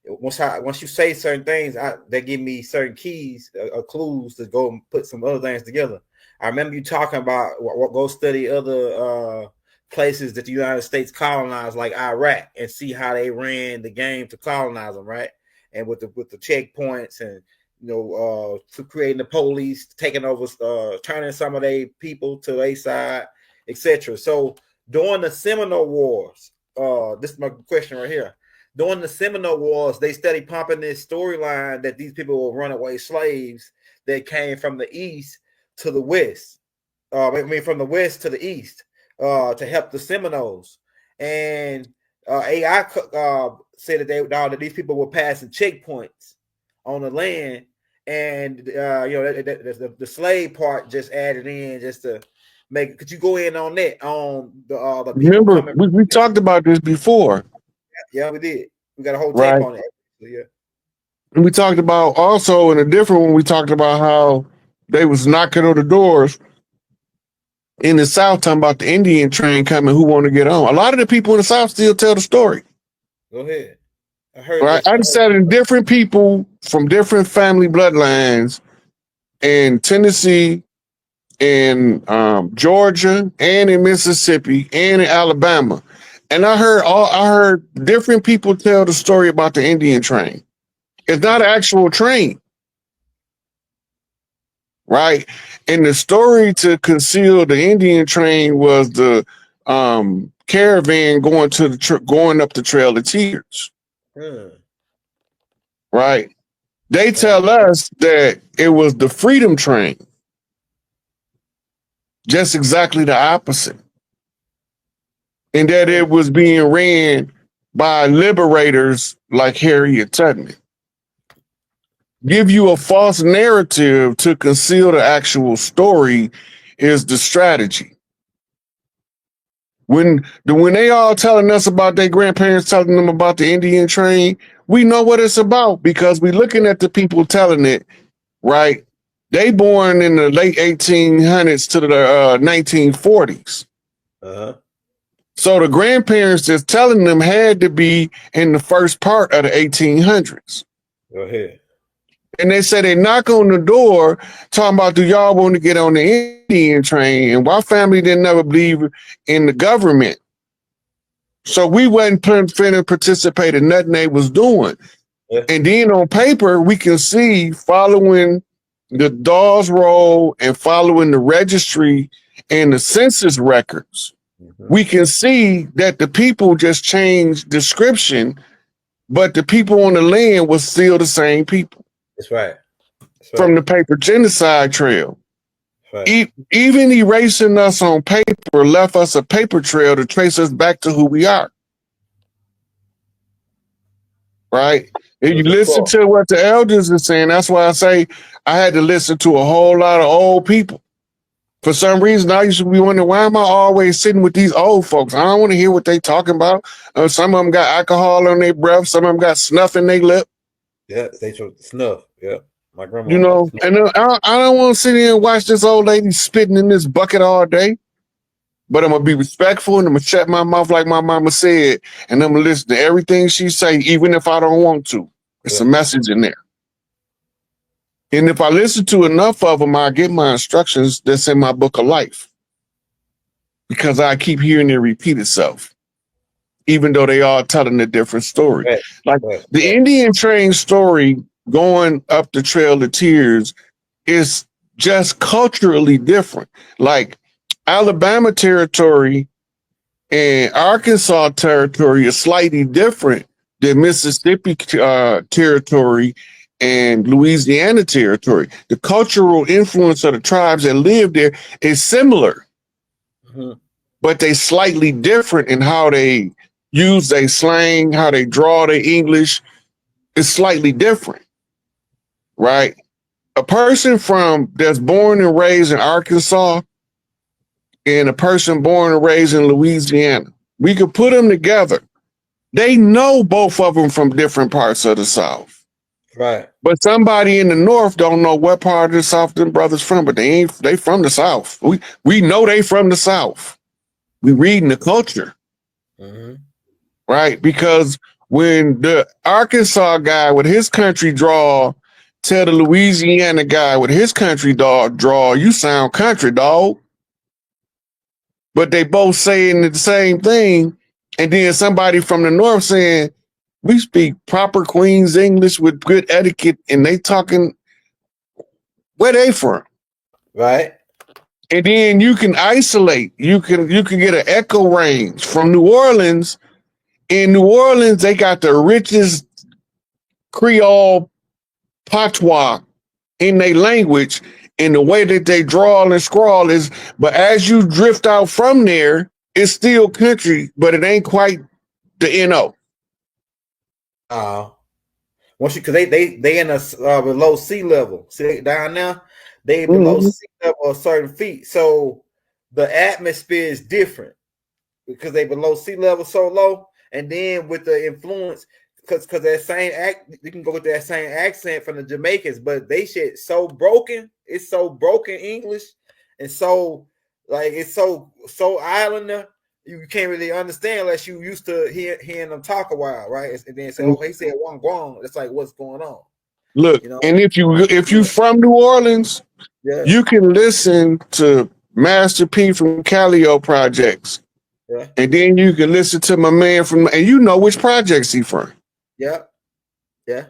once you say certain things, they give me certain keys or clues to go and put some other things together. I remember you talking about go study other places that the United States colonized, like Iraq, and see how they ran the game to colonize them, right? And with the checkpoints and creating the police, taking over, turning some of their people to their side, etc. So during the Seminole Wars, this is my question right here. During the Seminole Wars, they steady pumping this storyline that these people were runaway slaves that came from the east to the west. From the west to the east, to help the Seminoles. And AI said that these people were passing checkpoints on the land, and the slave part just added in just to make. Could you go in on that on the people Remember, coming? we talked about this before. Yeah, we did. We got a whole Right. tape on it. Yeah. And we talked about also in a different one, we talked about how they was knocking on the doors in the South talking about the Indian train coming, who want to get on. A lot of the people in the South still tell the story. Go ahead. I heard Right. I just said in different people from different family bloodlines in Tennessee, in Georgia, and in Mississippi, and in Alabama. And I heard different people tell the story about the Indian train. It's not an actual train. Right. And the story to conceal the Indian train was the caravan going up the Trail of Tears. Right. They tell us that it was the Freedom Train. Just exactly the opposite. And that it was being ran by liberators like Harriet Tubman. Give you a false narrative to conceal the actual story is the strategy. When they all telling us about their grandparents telling them about the Indian train, we know what it's about because we looking at the people telling it, right? They born in the late 1800s to the 1940s. So the grandparents that's telling them had to be in the first part of the 1800s. Go ahead. And they say they knock on the door talking about, do y'all want to get on the Indian train? And our family didn't never believe in the government. So we wasn't finna participate in nothing they was doing. Yeah. And then on paper, we can see following the Dawes Roll and following the registry and the census records, we can see that the people just changed description, but the people on the land was still the same people. That's right. From the paper genocide trail. Right. Even erasing us on paper left us a paper trail to trace us back to who we are. Right? If you listen to what the elders are saying, that's why I say I had to listen to a whole lot of old people. For some reason, I used to be wondering, why am I always sitting with these old folks? I don't want to hear what they talking about. Some of them got alcohol on their breath. Some of them got snuff in their lip. Yeah, they snuff. Yeah. My grandma. You know, and I don't want to sit here and watch this old lady spitting in this bucket all day. But I'm going to be respectful and I'm going to shut my mouth like my mama said. And I'm going to listen to everything she say, even if I don't want to. It's a message in there. And if I listen to enough of them, I get my instructions that's in my book of life. Because I keep hearing it repeat itself. Even though they all telling a different story. The Indian train story going up the Trail of Tears is just culturally different. Like Alabama territory and Arkansas territory is slightly different than Mississippi territory and Louisiana territory. The cultural influence of the tribes that live there is similar, but they slightly different in how they use their slang, how they draw their English is slightly different, right? A person that's born and raised in Arkansas and a person born and raised in Louisiana, we could put them together. They know both of them from different parts of the South. Right. But somebody in the North don't know what part of the South them brothers from, but they from the South. We know they from the South. We reading the culture. Right? Because when the Arkansas guy with his country draw tell the Louisiana guy with his country draw, you sound country, dog. But they both saying the same thing. And then somebody from the North saying, we speak proper Queen's English with good etiquette, and they talking, where they from? Right. And then you can isolate. You can get an echo range from New Orleans. In New Orleans, they got the richest Creole patois in their language, and the way that they draw and scrawl is, but as you drift out from there, it's still country, but it ain't quite the NO. Once you, because they in a below sea level. See down there, they below sea level a certain feet. So the atmosphere is different because they below sea level so low. And then with the influence, because that same act, you can go with that same accent from the Jamaicans, but they shit so broken. It's so broken English, and so like it's so islander. You can't really understand unless you used to hearing them talk a while, right? And then say, "Oh, he said one guang." It's like, what's going on? Look, You know? and if you from New Orleans, Yeah, you can listen to Master P from Calio Projects, yeah, and then you can listen to my man from, and you know which projects he from. yeah, yeah.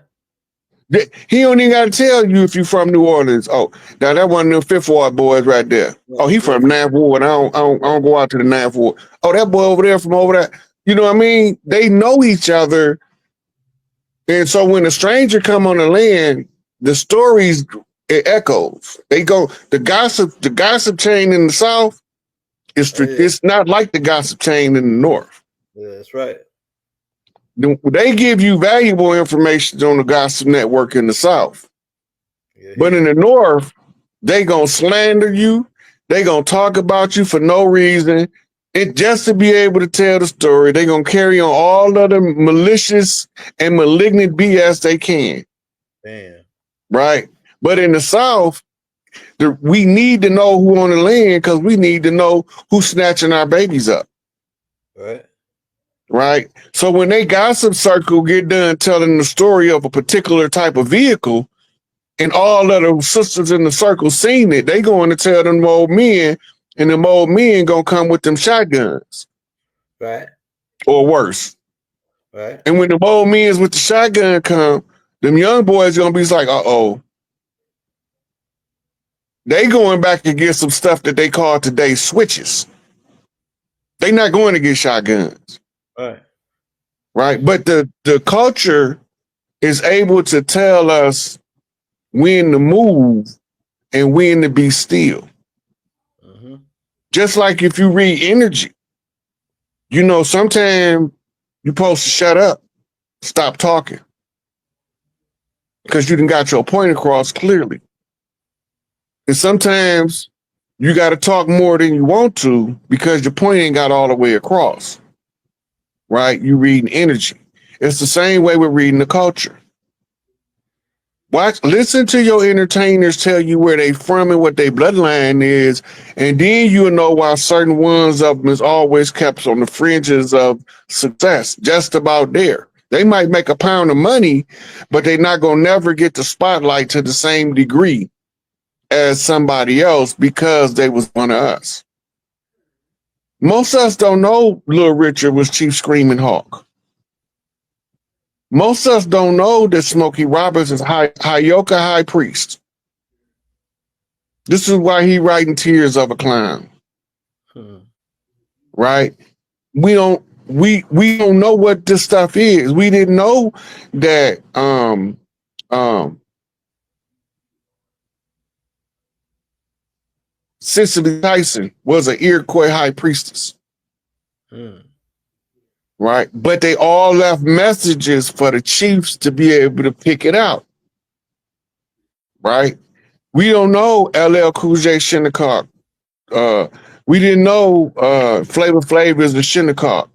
He don't even got to tell you if you from New Orleans. Oh, now that one of them Fifth Ward boys right there. Oh, he from Ninth Ward. I don't go out to the Ninth Ward. Oh, that boy over there from over there. You know what I mean? They know each other, and so when a stranger come on the land, the stories it echoes. They go the gossip chain in the South is it's not like the gossip chain in the North. Yeah, that's right. They give you valuable information on the gossip network in the South. Yeah, But in the North, they gonna slander you. They gonna talk about you for no reason. And just to be able to tell the story, they gonna carry on all of the malicious and malignant BS they can. Damn. Right? But in the South, we need to know who on the land because we need to know who's snatching our babies up. Right. Right? So when they gossip circle get done telling the story of a particular type of vehicle, and all of the sisters in the circle seen it, they going to tell them old men, and them old men gonna come with them shotguns. Right. Or worse. Right. And when the old men's with the shotgun come, them young boys gonna be like, uh-oh. They going back and get some stuff that they call today switches. They not going to get shotguns. Right. Right? But the culture is able to tell us when to move and when to be still. Mm-hmm. Just like if you read energy, you know, sometimes you're supposed to shut up, stop talking, because you done got your point across clearly. And sometimes you got to talk more than you want to because your point ain't got all the way across, right? You reading energy. It's the same way with reading the culture. Listen to your entertainers tell you where they from and what their bloodline is, and then you'll know why certain ones of them is always kept on the fringes of success, just about there. They might make a pound of money, but they're not gonna never get the spotlight to the same degree as somebody else because they was one of us. Most of us don't know Little Richard was Chief Screaming Hawk. Most of us don't know that Smokey Roberts is Hayoka High Priest. This is why he writing Tears of a Clown. Right? We don't know what this stuff is. We didn't know that Cicely Tyson was an Iroquois high priestess. Right? But they all left messages for the chiefs to be able to pick it out. Right? We don't know LL Cool J Shinnecock. We didn't know Flavor Flav is the Shinnecock.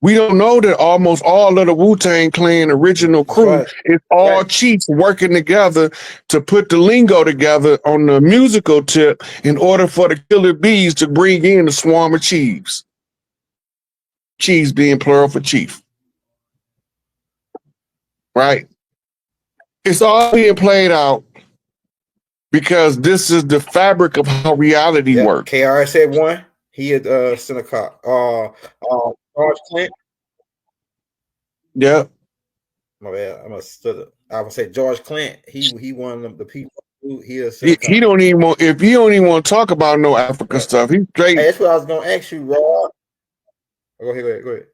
We don't know that almost all of the Wu-Tang Clan original crew is all chiefs working together to put the lingo together on the musical tip in order for the Killer Bees to bring in the swarm of chiefs. Chiefs being plural for chief. Right? It's all being played out because this is the fabric of how reality works. KR said one. He is Shinnecock. George Clint. Yeah. My bad. I would say George Clint. He one of the people. He is He don't even want, if he don't even want to talk about no Africa stuff, he's straight. Hey, that's what I was gonna ask you, Rob. Go ahead.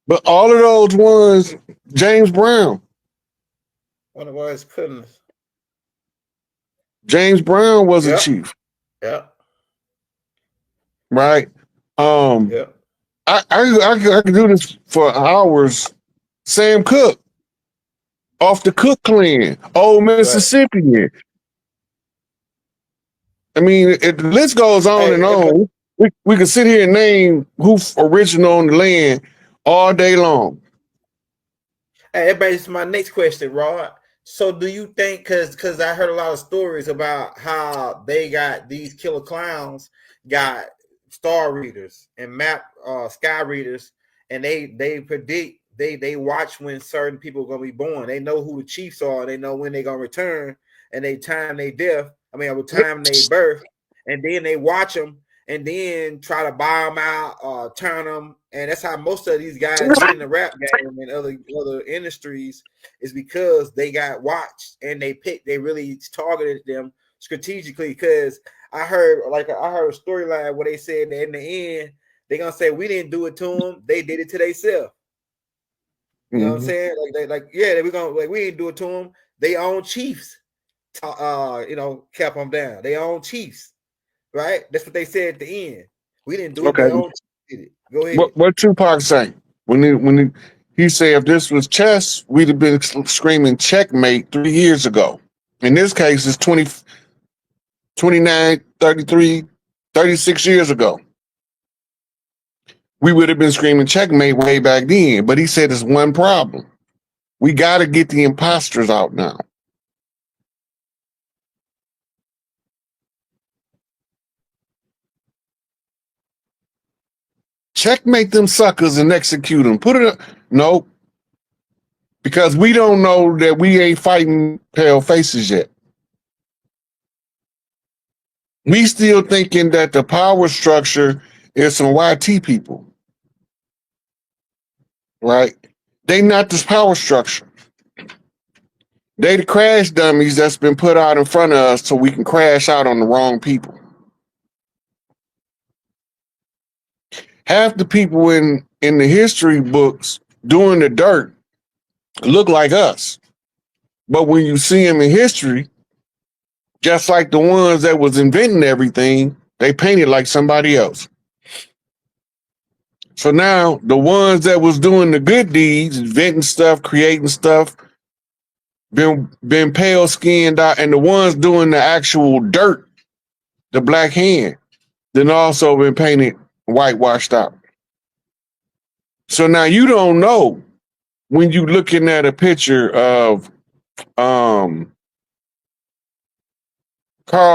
But all of those ones, James Brown. One of his goodness. James Brown was a chief. Yeah. Right. Yeah. I could do this for hours Sam Cooke, off the Cook clan, old Mississippian. I mean, the list goes on and on. We can sit here and name who's original on the land all day long. Hey, that brings my next question, Rod. So do you think, because I heard a lot of stories about how they got these killer clowns got star readers and map sky readers, and they predict, they watch when certain people are gonna be born. They know who the chiefs are, they know when they're gonna return, and they time their death. I mean, with time their birth, and then they watch them and then try to buy them out, turn them. And that's how most of these guys get in the rap game and other industries, is because they got watched and they really targeted them strategically. Because I heard a storyline where they said that in the end they're gonna say we didn't do it to them, they did it to themselves. You know what I'm saying? We didn't do it to them. They own chiefs, kept them down. They own chiefs, right? That's what they said at the end. We didn't do it. They own chiefs did it. Go ahead. What Tupac say? He said if this was chess, we'd have been screaming checkmate 3 years ago. In this case, it's 20, 29, 33, 36 years ago. We would have been screaming checkmate way back then. But he said there's one problem. We got to get the imposters out now. Checkmate them suckers and execute them. Put it up. No. Because we don't know that we ain't fighting pale faces yet. We still thinking that the power structure is some YT people. Right? They not this power structure. They the crash dummies that's been put out in front of us so we can crash out on the wrong people. Half the people in the history books doing the dirt look like us. But when you see them in history, just like the ones that was inventing everything, they painted like somebody else. So now the ones that was doing the good deeds, inventing stuff, creating stuff, been pale skinned out, and the ones doing the actual dirt, the black hand, then also been painted whitewashed out. So now you don't know when you looking at a picture of Karl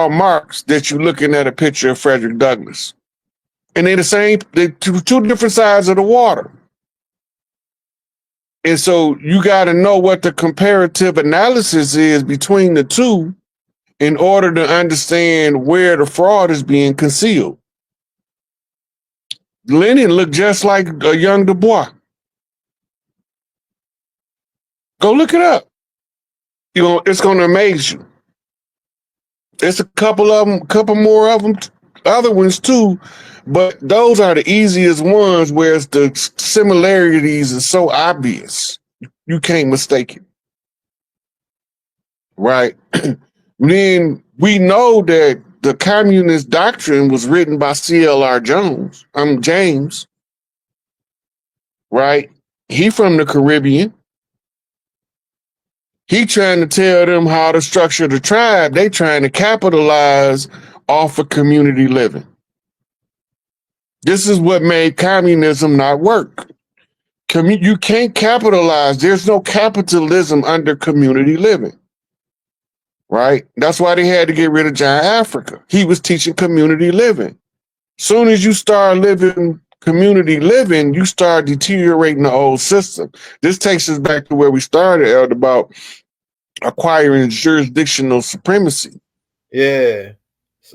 Marx that you're looking at a picture of Frederick Douglass. And they're the same, they're two different sides of the water. And so you got to know what the comparative analysis is between the two in order to understand where the fraud is being concealed. Lenin looked just like a young Du Bois. Go look it up. It's going to amaze you. There's a couple more of them, other ones too, but those are the easiest ones where the similarities are so obvious. You can't mistake it. Right? Then we know that the communist doctrine was written by C.L.R. James. Right? He from the Caribbean. He trying to tell them how to structure the tribe. They trying to capitalize off of community living. This is what made communism not work. You can't capitalize. There's no capitalism under community living. Right? That's why they had to get rid of John Africa. He was teaching community living. Soon as you start living community living, you start deteriorating the old system. This takes us back to where we started, Eld, about acquiring jurisdictional supremacy. Yeah.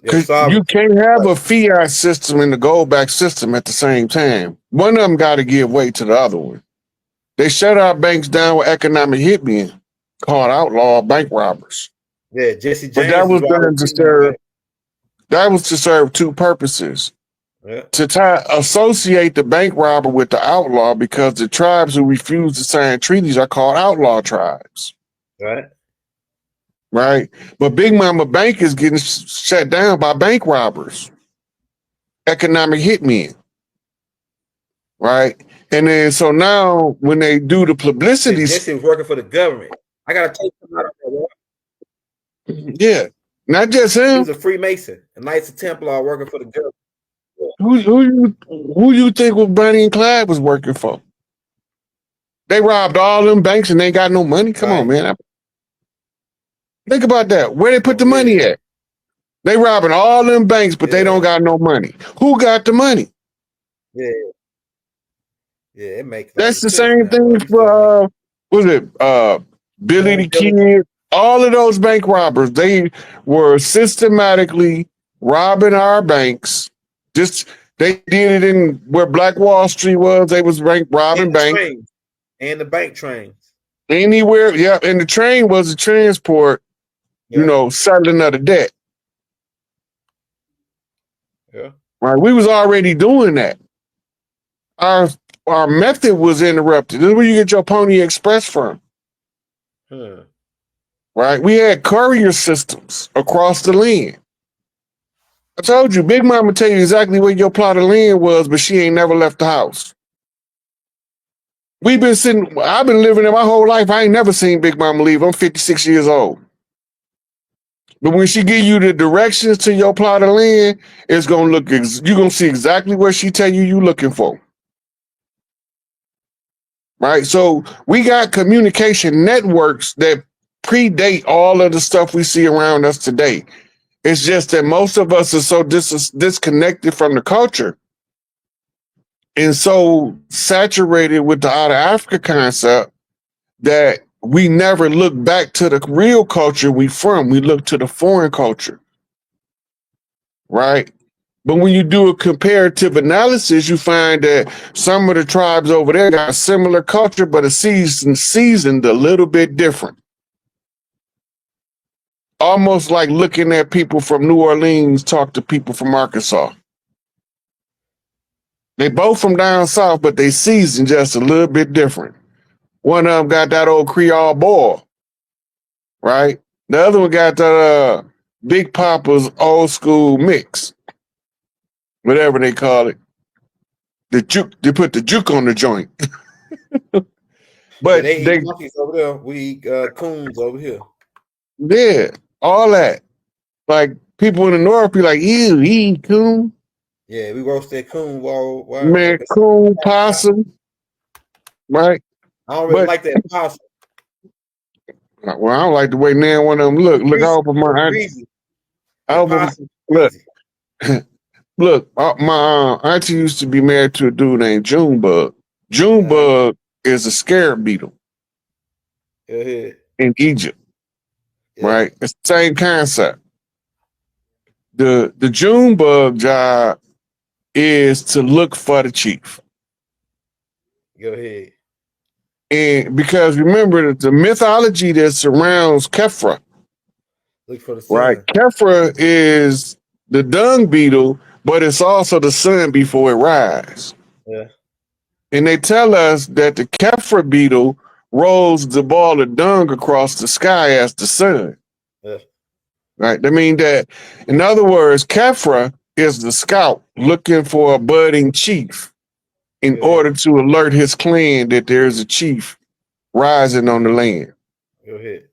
Because you can't have a fiat system and a gold-back system at the same time. One of them got to give way to the other one. They shut our banks down with economic hitmen called outlaw bank robbers. Yeah, Jesse James. But that was done to serve. That was to serve two purposes. Yeah. To associate the bank robber with the outlaw, because the tribes who refuse to sign treaties are called outlaw tribes. Right. Right. But Big Mama Bank is getting shut down by bank robbers, economic hitmen. Right. And then so now when they do the publicity, Jesse was working for the government. I gotta take him out of there. yeah, not just He him. was a Freemason, a Knights of Templar working for the government. Who you think was Bonnie and Clyde was working for? They robbed all them banks and they ain't got no money. Come on, man. Think about that. Where they put the money at? They robbing all them banks, but they don't got no money. Who got the money? Yeah. Yeah, it makes that's the same thing for was it Billy the Kid? All of those bank robbers, they were systematically robbing our banks. Just they did it in where Black Wall Street was. They was robbing banks and the bank trains. Anywhere, yeah. And the train was a transport, you know, settling of the debt. Yeah. Right. We was already doing that. Our method was interrupted. This is where you get your Pony Express from. Right? We had courier systems across the land. I told you, Big Mama tell you exactly where your plot of land was, but she ain't never left the house. I've been living there my whole life. I ain't never seen Big Mama leave. I'm 56 years old. But when she give you the directions to your plot of land, it's gonna look, you're gonna see exactly where she tell you looking for. Right? So we got communication networks that predate all of the stuff we see around us today. It's just that most of us are so disconnected from the culture and so saturated with the out of Africa concept that we never look back to the real culture we from. We look to the foreign culture. Right? But when you do a comparative analysis, you find that some of the tribes over there got a similar culture, but it's seasoned a little bit different. Almost like looking at people from New Orleans talk to people from Arkansas. They both from down south, but they seasoned just a little bit different. One of them got that old Creole boil, right? The other one got that Big Papa's old school mix. Whatever they call it. The juke, they put the juke on the joint. But they eat monkeys over there. We eat coons over here. Yeah, all that. Like people in the north be like, ew, he eat coon. Yeah, we roast that coon Man, coon, possum. Right? I don't really like that possum. Well, I don't like the way now one of them look. Look, I open my auntie. Look, my auntie used to be married to a dude named Junebug. Junebug is a scarab beetle in Egypt. Right? It's the same concept. The Junebug job is to look for the chief. Go ahead. And because remember that the mythology that surrounds Kefra, look for the sun. Right? Kefra is the dung beetle, but it's also the sun before it rises. Yeah. And they tell us that the Kefra beetle rolls the ball of dung across the sky as the sun. Yeah. Right? I mean that, in other words, Kefra is the scout looking for a budding chief in order to alert his clan that there's a chief rising on the land. Go ahead.